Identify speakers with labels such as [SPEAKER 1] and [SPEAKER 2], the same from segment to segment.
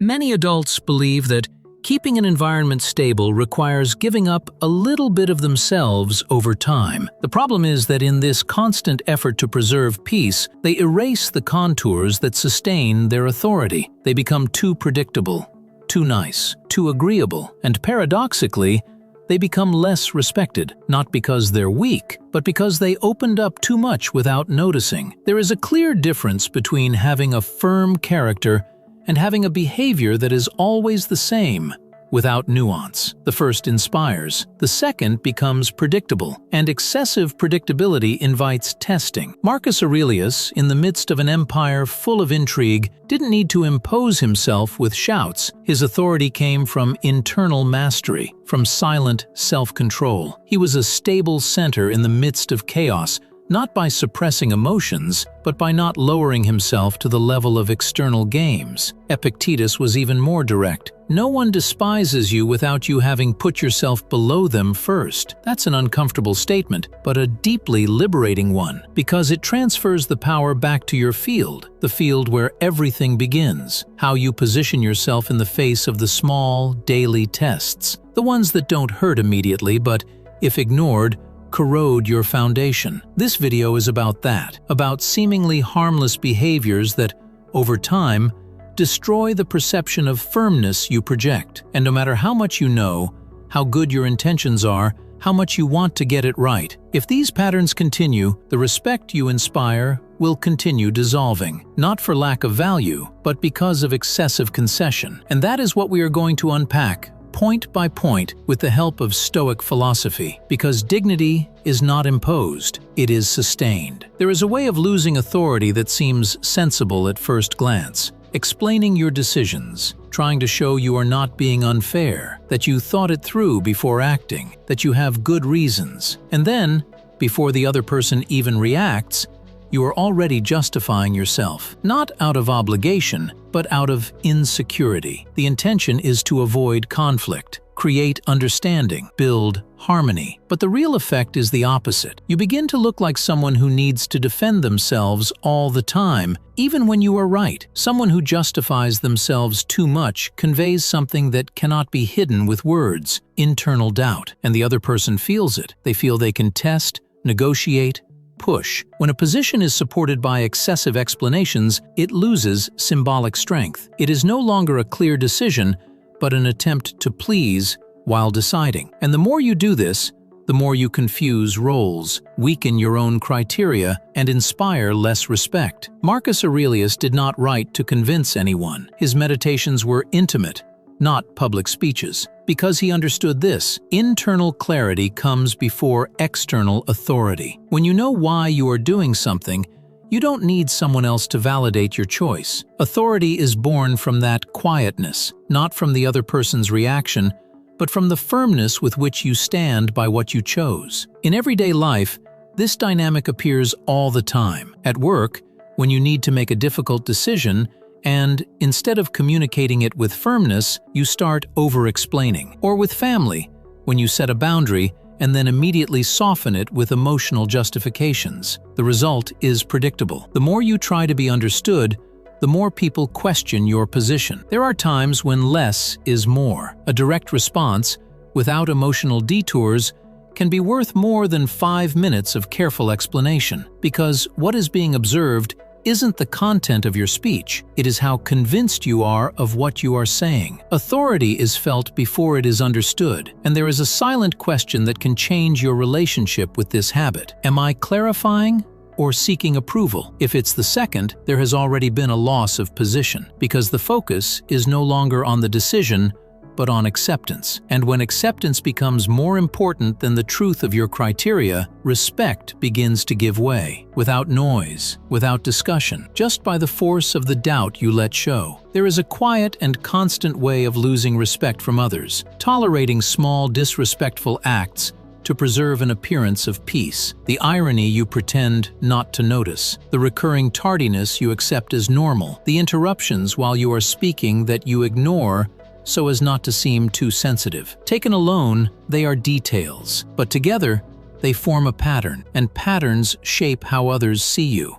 [SPEAKER 1] Many adults believe that keeping an environment stable requires giving up a little bit of themselves over time. The problem is that in this constant effort to preserve peace, they erase the contours that sustain their authority. They become too predictable, too nice, too agreeable, and paradoxically, they become less respected, not because they're weak, but because they opened up too much without noticing. There is a clear difference between having a firm character and having a behavior that is always the same, without nuance. The first inspires, the second becomes predictable, and excessive predictability invites testing. Marcus Aurelius, in the midst of an empire full of intrigue, didn't need to impose himself with shouts. His authority came from internal mastery, from silent self-control. He was a stable center in the midst of chaos, not by suppressing emotions, but by not lowering himself to the level of external games. Epictetus was even more direct. No one despises you without you having put yourself below them first. That's an uncomfortable statement, but a deeply liberating one, because it transfers the power back to your field, the field where everything begins, how you position yourself in the face of the small, daily tests, the ones that don't hurt immediately, but, if ignored, corrode your foundation. This video is about that, about seemingly harmless behaviors that, over time, destroy the perception of firmness you project. And no matter how much you know, how good your intentions are, how much you want to get it right, if these patterns continue, the respect you inspire will continue dissolving, not for lack of value, but because of excessive concession. And that is what we are going to unpack, point by point, with the help of Stoic philosophy, because dignity is not imposed, it is sustained. There is a way of losing authority that seems sensible at first glance. Explaining your decisions, trying to show you are not being unfair, that you thought it through before acting, that you have good reasons. And then, before the other person even reacts, you are already justifying yourself, not out of obligation, but out of insecurity. The intention is to avoid conflict, create understanding, build harmony. But the real effect is the opposite. You begin to look like someone who needs to defend themselves all the time, even when you are right. Someone who justifies themselves too much conveys something that cannot be hidden with words, internal doubt, and the other person feels it. They feel they can test, negotiate, push. When a position is supported by excessive explanations, it loses symbolic strength. It is no longer a clear decision, but an attempt to please while deciding. And the more you do this, the more you confuse roles, weaken your own criteria, and inspire less respect. Marcus Aurelius did not write to convince anyone. His meditations were intimate, not public speeches, because he understood this: internal clarity comes before external authority. When you know why you are doing something, you don't need someone else to validate your choice. Authority is born from that quietness, not from the other person's reaction, but from the firmness with which you stand by what you chose. In everyday life, this dynamic appears all the time. At work, when you need to make a difficult decision, and instead of communicating it with firmness, you start over-explaining. Or with family, when you set a boundary and then immediately soften it with emotional justifications. The result is predictable. The more you try to be understood, the more people question your position. There are times when less is more. A direct response, without emotional detours, can be worth more than 5 minutes of careful explanation, because what is being observed isn't the content of your speech, it is how convinced you are of what you are saying. Authority is felt before it is understood, and there is a silent question that can change your relationship with this habit. Am I clarifying or seeking approval? If it's the second, there has already been a loss of position, because the focus is no longer on the decision, but on acceptance. And when acceptance becomes more important than the truth of your criteria, respect begins to give way, without noise, without discussion, just by the force of the doubt you let show. There is a quiet and constant way of losing respect from others, tolerating small disrespectful acts to preserve an appearance of peace, the irony you pretend not to notice, the recurring tardiness you accept as normal, the interruptions while you are speaking that you ignore so as not to seem too sensitive. Taken alone, they are details, but together, they form a pattern, and patterns shape how others see you.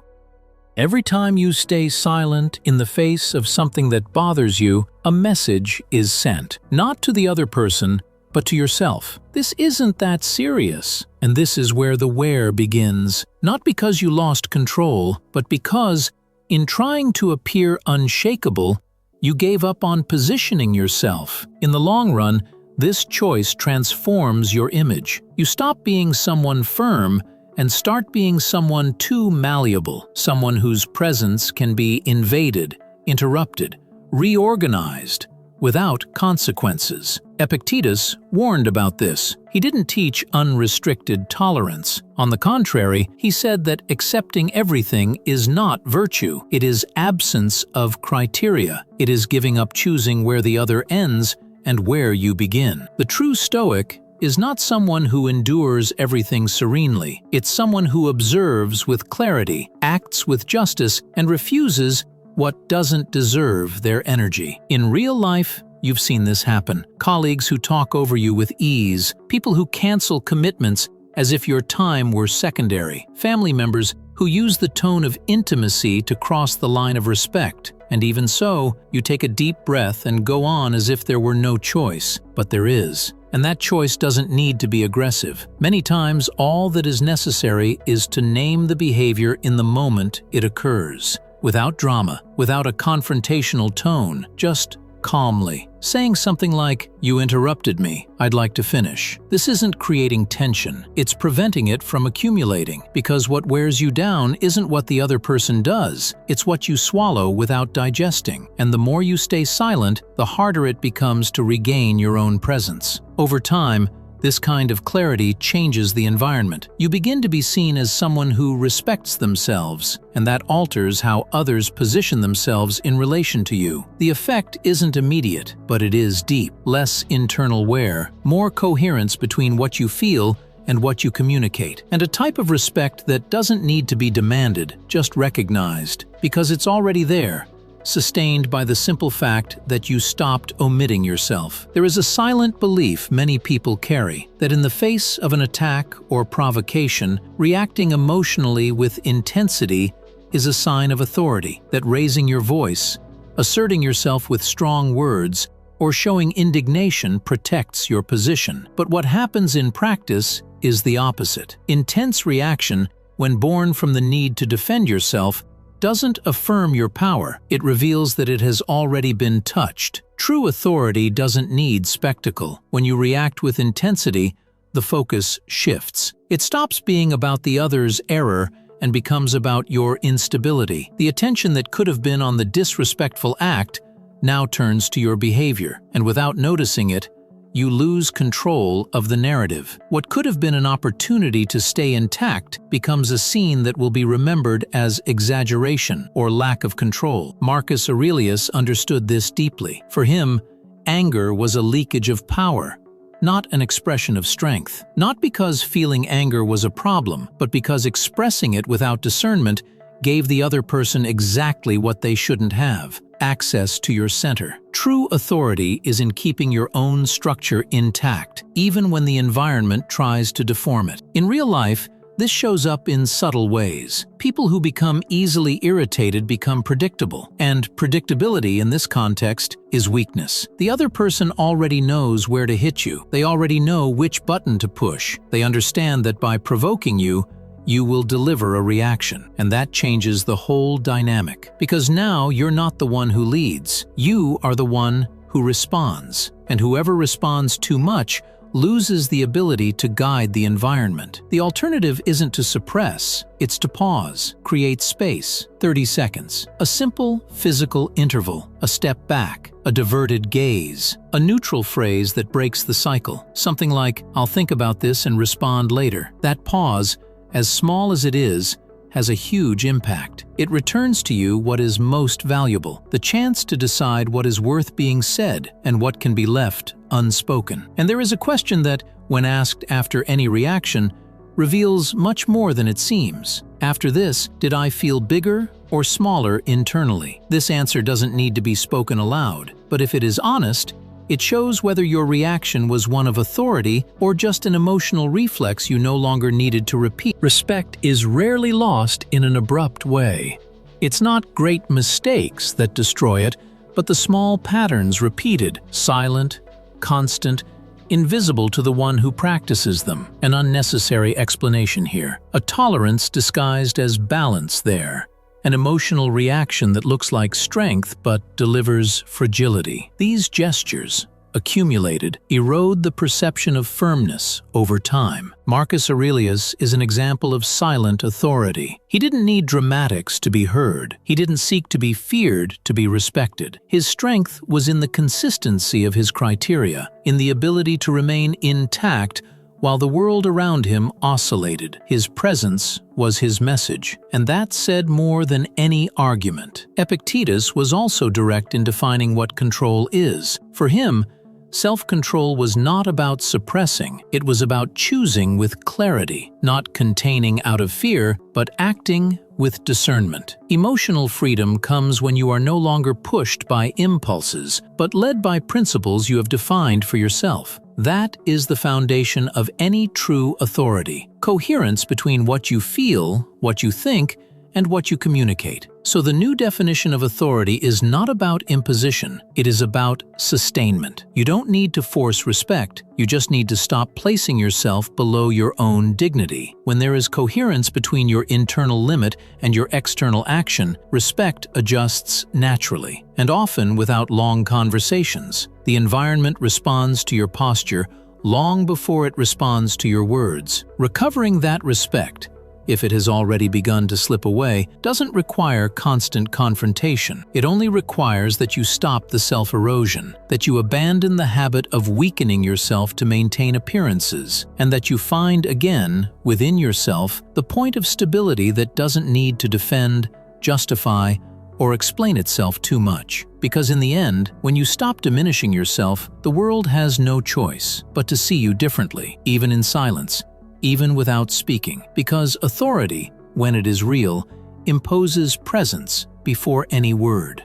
[SPEAKER 1] Every time you stay silent in the face of something that bothers you, a message is sent, not to the other person, but to yourself. This isn't that serious, and this is where the wear begins. Not because you lost control, but because, in trying to appear unshakable, you gave up on positioning yourself. In the long run, this choice transforms your image. You stop being someone firm and start being someone too malleable, someone whose presence can be invaded, interrupted, reorganized, without consequences. Epictetus warned about this. He didn't teach unrestricted tolerance. On the contrary, he said that accepting everything is not virtue. It is absence of criteria. It is giving up choosing where the other ends and where you begin. The true Stoic is not someone who endures everything serenely. It's someone who observes with clarity, acts with justice, and refuses what doesn't deserve their energy. In real life, you've seen this happen. Colleagues who talk over you with ease, people who cancel commitments as if your time were secondary, family members who use the tone of intimacy to cross the line of respect. And even so, you take a deep breath and go on as if there were no choice. But there is. And that choice doesn't need to be aggressive. Many times, all that is necessary is to name the behavior in the moment it occurs. Without drama, without a confrontational tone, just calmly. Saying something like, "You interrupted me, I'd like to finish." This isn't creating tension, it's preventing it from accumulating, because what wears you down isn't what the other person does, it's what you swallow without digesting. And the more you stay silent, the harder it becomes to regain your own presence. Over time, this kind of clarity changes the environment. You begin to be seen as someone who respects themselves, and that alters how others position themselves in relation to you. The effect isn't immediate, but it is deep. Less internal wear, more coherence between what you feel and what you communicate, and a type of respect that doesn't need to be demanded, just recognized, because it's already there, sustained by the simple fact that you stopped omitting yourself. There is a silent belief many people carry that in the face of an attack or provocation, reacting emotionally with intensity is a sign of authority, that raising your voice, asserting yourself with strong words, or showing indignation protects your position. But what happens in practice is the opposite. Intense reaction, when born from the need to defend yourself, doesn't affirm your power, it reveals that it has already been touched. True authority doesn't need spectacle. When you react with intensity, the focus shifts. It stops being about the other's error and becomes about your instability. The attention that could have been on the disrespectful act now turns to your behavior, and without noticing it, you lose control of the narrative. What could have been an opportunity to stay intact becomes a scene that will be remembered as exaggeration or lack of control. Marcus Aurelius understood this deeply. For him, anger was a leakage of power, not an expression of strength. Not because feeling anger was a problem, but because expressing it without discernment gave the other person exactly what they shouldn't have: access to your center. True authority is in keeping your own structure intact, even when the environment tries to deform it. In real life, this shows up in subtle ways. People who become easily irritated become predictable, and predictability in this context is weakness. The other person already knows where to hit you. They already know which button to push. They understand that by provoking you, you will deliver a reaction, and that changes the whole dynamic. Because now you're not the one who leads, you are the one who responds. And whoever responds too much loses the ability to guide the environment. The alternative isn't to suppress, it's to pause, create space, 30 seconds. A simple physical interval, a step back, a diverted gaze, a neutral phrase that breaks the cycle. Something like, "I'll think about this and respond later." That pause, as small as it is, has a huge impact. It returns to you what is most valuable, the chance to decide what is worth being said and what can be left unspoken. And there is a question that, when asked after any reaction, reveals much more than it seems. After this, did I feel bigger or smaller internally? This answer doesn't need to be spoken aloud, but if it is honest, it shows whether your reaction was one of authority or just an emotional reflex you no longer needed to repeat. Respect is rarely lost in an abrupt way. It's not great mistakes that destroy it, but the small patterns repeated, silent, constant, invisible to the one who practices them. An unnecessary explanation here. A tolerance disguised as balance there. An emotional reaction that looks like strength but delivers fragility. These gestures, accumulated, erode the perception of firmness over time. Marcus Aurelius is an example of silent authority. He didn't need dramatics to be heard. He didn't seek to be feared to be respected. His strength was in the consistency of his criteria, in the ability to remain intact while the world around him oscillated. His presence was his message, and that said more than any argument. Epictetus was also direct in defining what control is. For him, self-control was not about suppressing, it was about choosing with clarity, not containing out of fear, but acting with discernment. Emotional freedom comes when you are no longer pushed by impulses, but led by principles you have defined for yourself. That is the foundation of any true authority. Coherence between what you feel, what you think, and what you communicate. So the new definition of authority is not about imposition, it is about sustainment. You don't need to force respect, you just need to stop placing yourself below your own dignity. When there is coherence between your internal limit and your external action, respect adjusts naturally, and often without long conversations. The environment responds to your posture long before it responds to your words. Recovering that respect, if it has already begun to slip away, doesn't require constant confrontation. It only requires that you stop the self-erosion, that you abandon the habit of weakening yourself to maintain appearances, and that you find again, within yourself, the point of stability that doesn't need to defend, justify, or explain itself too much. Because in the end, when you stop diminishing yourself, the world has no choice but to see you differently, even in silence, even without speaking, because authority, when it is real, imposes presence before any word.